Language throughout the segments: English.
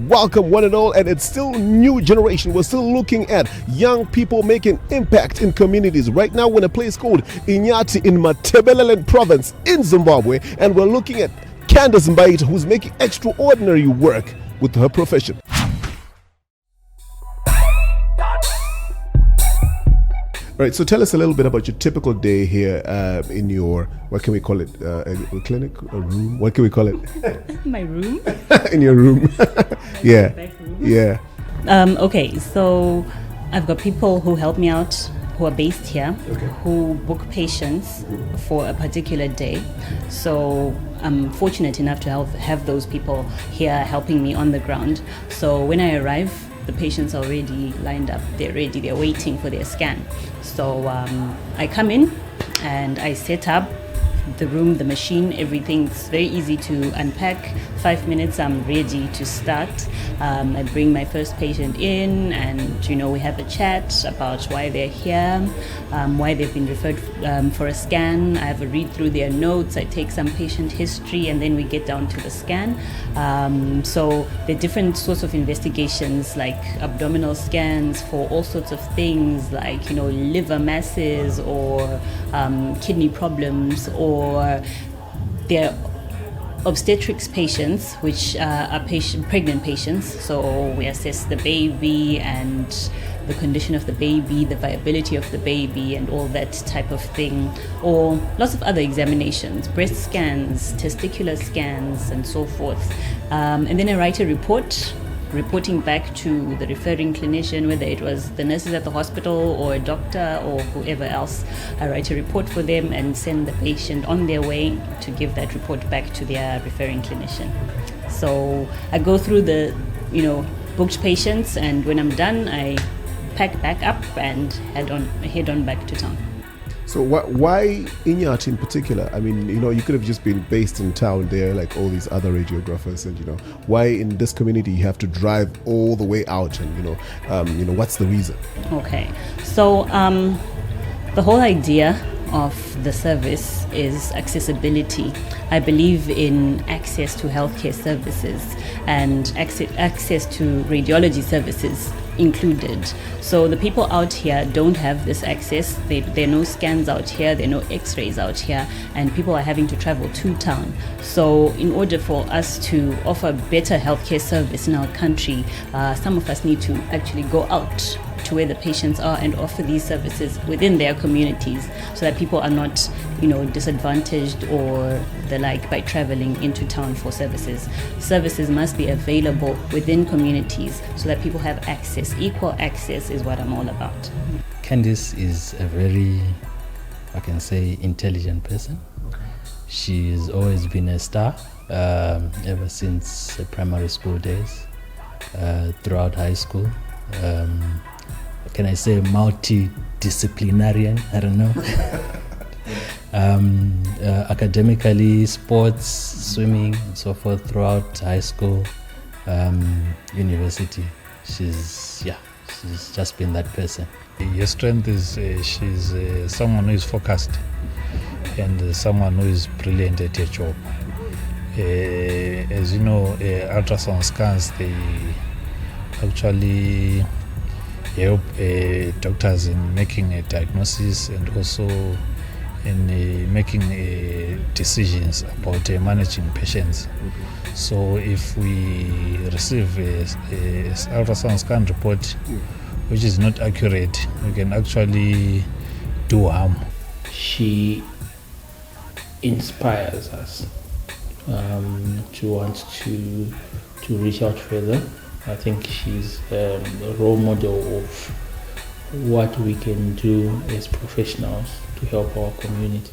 Welcome one and all, and it's still new generation. We're still looking at young people making impact in communities. Right now we're in a place called Inyati in Matebeleland province in Zimbabwe, and we're looking at Candice Background, who's making extraordinary work with her profession. All right, so tell us a little bit about your typical day here in your, what can we call it, a clinic, a room? What can we call it? My room? In your room. Yeah. Bedroom. Yeah. Okay, so I've got people who help me out who are based here, Okay. who book patients for a particular day. So I'm fortunate enough to have those people here helping me on the ground. So when I arrive, the patients are already lined up, they're ready, they're waiting for their scan. So I come in and I set up the room, the machine, everything's very easy to unpack. 5 minutes, I'm ready to start. I bring my first patient in and, we have a chat about why they're here, why they've been referred for a scan. I have a read through their notes, I take some patient history, and then we get down to the scan. So there are different sorts of investigations like abdominal scans for all sorts of things like, liver masses or kidney problems, or their obstetrics patients, which are pregnant patients. So we assess the baby and the condition of the baby, the viability of the baby, and all that type of thing. Or lots of other examinations, breast scans, testicular scans, and so forth. And then I write a report, reporting back to the referring clinician, whether it was the nurses at the hospital or a doctor or whoever else. I write a report for them and send the patient on their way to give that report back to their referring clinician. So I go through the, booked patients, and when I'm done, I pack back up and head on back to town. So why Inyati in particular? I mean, you could have just been based in town there like all these other radiographers, and why in this community you have to drive all the way out, and what's the reason? Okay, so the whole idea of the service is accessibility. I believe in access to healthcare services and access to radiology services included. So the people out here don't have this access. There are no scans out here, there are no x-rays out here, and people are having to travel to town. So in order for us to offer better healthcare service in our country, some of us need to actually go out to where the patients are and offer these services within their communities, so that people are not, disadvantaged or the like by traveling into town for services. Services must be available within communities so that people have access. Equal access is what I'm all about. Candice is a very, I can say, intelligent person. She's always been a star ever since primary school days, throughout high school. Can I say multidisciplinarian? I don't know. Academically, sports, swimming, and so forth throughout high school, university. She's just been that person. Your strength is she's someone who is focused and someone who is brilliant at her job. As you know, ultrasound scans, they actually help doctors in making a diagnosis and also in making decisions about managing patients. So if we receive a ultrasound scan report which is not accurate, we can actually do harm. She inspires us to want to reach out further. I think she's a role model of what we can do as professionals to help our community.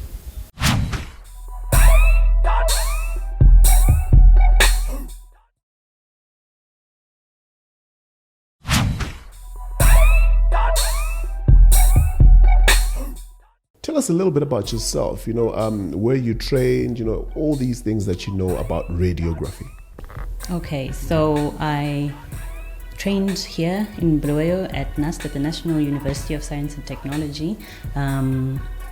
Tell us a little bit about yourself, where you trained, all these things that you know about radiography. Okay, so I trained here in Bulawayo at NUST, at the National University of Science and Technology.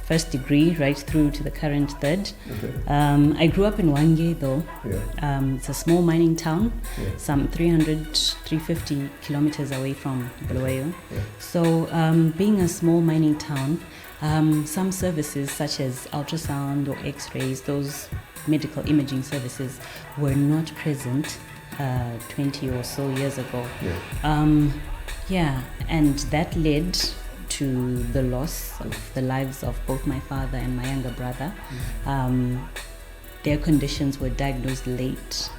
First degree right through to the current third. Okay. I grew up in Wange though. Yeah. It's a small mining town, Yeah. some 350 kilometers away from Bulawayo. Yeah. So being a small mining town, some services such as ultrasound or x-rays, those medical imaging services were not present 20 or so years ago. Yeah. And that led to the loss of the lives of both my father and my younger brother. Their conditions were diagnosed late,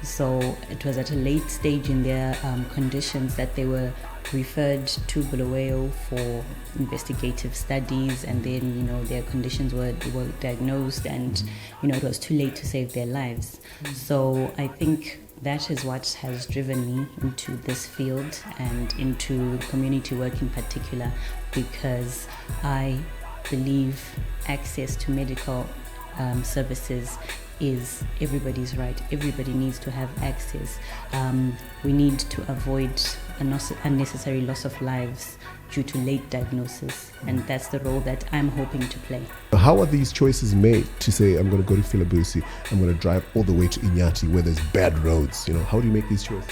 so it was at a late stage in their conditions that they were referred to Bulawayo for investigative studies, and then their conditions were diagnosed, and it was too late to save their lives. So I think that is what has driven me into this field and into community work in particular, because I believe access to medical services is everybody's right. Everybody needs to have access. We need to avoid unnecessary loss of lives due to late diagnosis, and that's the role that I'm hoping to play. How are these choices made to say, I'm going to go to Philabusi, I'm going to drive all the way to Inyati where there's bad roads? How do you make these choices?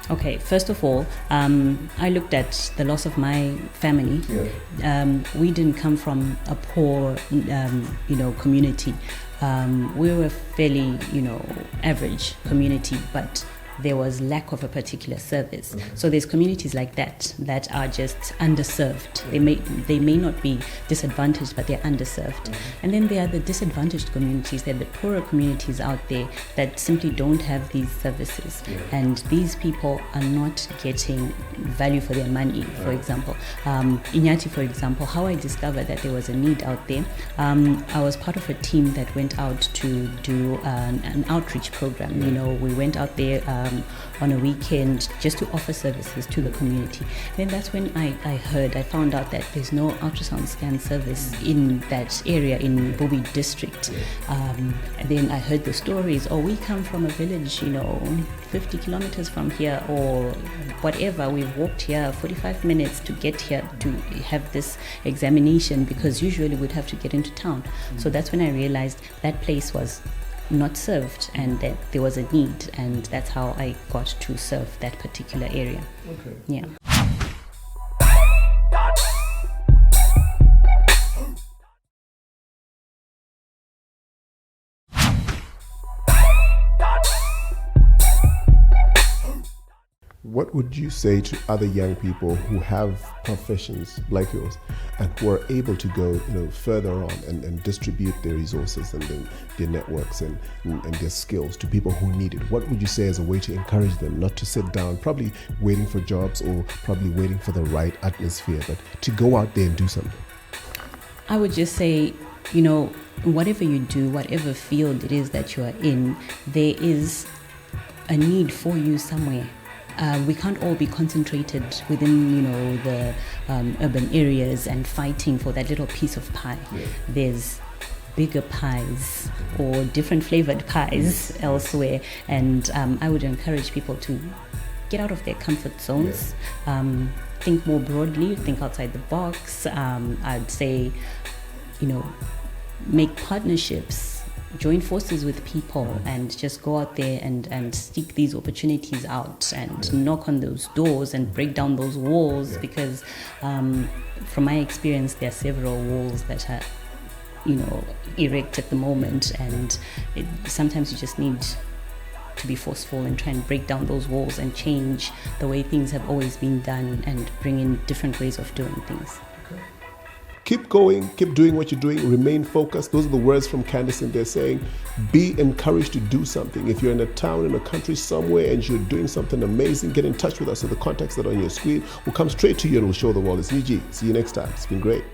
Okay, first of all, I looked at the loss of my family. Yeah. We didn't come from a poor, community. We were a fairly, average community, but there was lack of a particular service. Okay. So there's communities like that are just underserved. They may not be disadvantaged, but they're underserved. And then there are the disadvantaged communities. There are the poorer communities out there that simply don't have these services. And these people are not getting value for their money. For example, Inyati, for example, how I discovered that there was a need out there, I was part of a team that went out to do an outreach program. We went out there on a weekend just to offer services to the community. Then that's when I found out that there's no ultrasound scan service in that area in Bobi district. And then I heard the stories, we come from a village, 50 kilometers from here or whatever. We've walked here 45 minutes to get here to have this examination, because usually we'd have to get into town. So that's when I realized that place was not served and that there was a need, and that's how I got to serve that particular area. Okay. Yeah. What would you say to other young people who have professions like yours and who are able to go further on and distribute their resources and their networks and their skills to people who need it? What would you say as a way to encourage them not to sit down probably waiting for jobs or probably waiting for the right atmosphere, but to go out there and do something? I would just say, whatever you do, whatever field it is that you are in, there is a need for you somewhere. We can't all be concentrated within, the urban areas and fighting for that little piece of pie. There's bigger pies or different flavored pies elsewhere, and I would encourage people to get out of their comfort zones, think more broadly, think outside the box. I'd say, make partnerships, join forces with people, and just go out there and seek these opportunities out and knock on those doors and break down those walls, because from my experience there are several walls that are erect at the moment, and sometimes you just need to be forceful and try and break down those walls and change the way things have always been done and bring in different ways of doing things. Keep going, keep doing what you're doing, remain focused. Those are the words from Candice, and they're saying, be encouraged to do something. If you're in a town, in a country somewhere, and you're doing something amazing, get in touch with us at the contacts that are on your screen. We'll come straight to you and we'll show the world. It's me, G. See you next time. It's been great.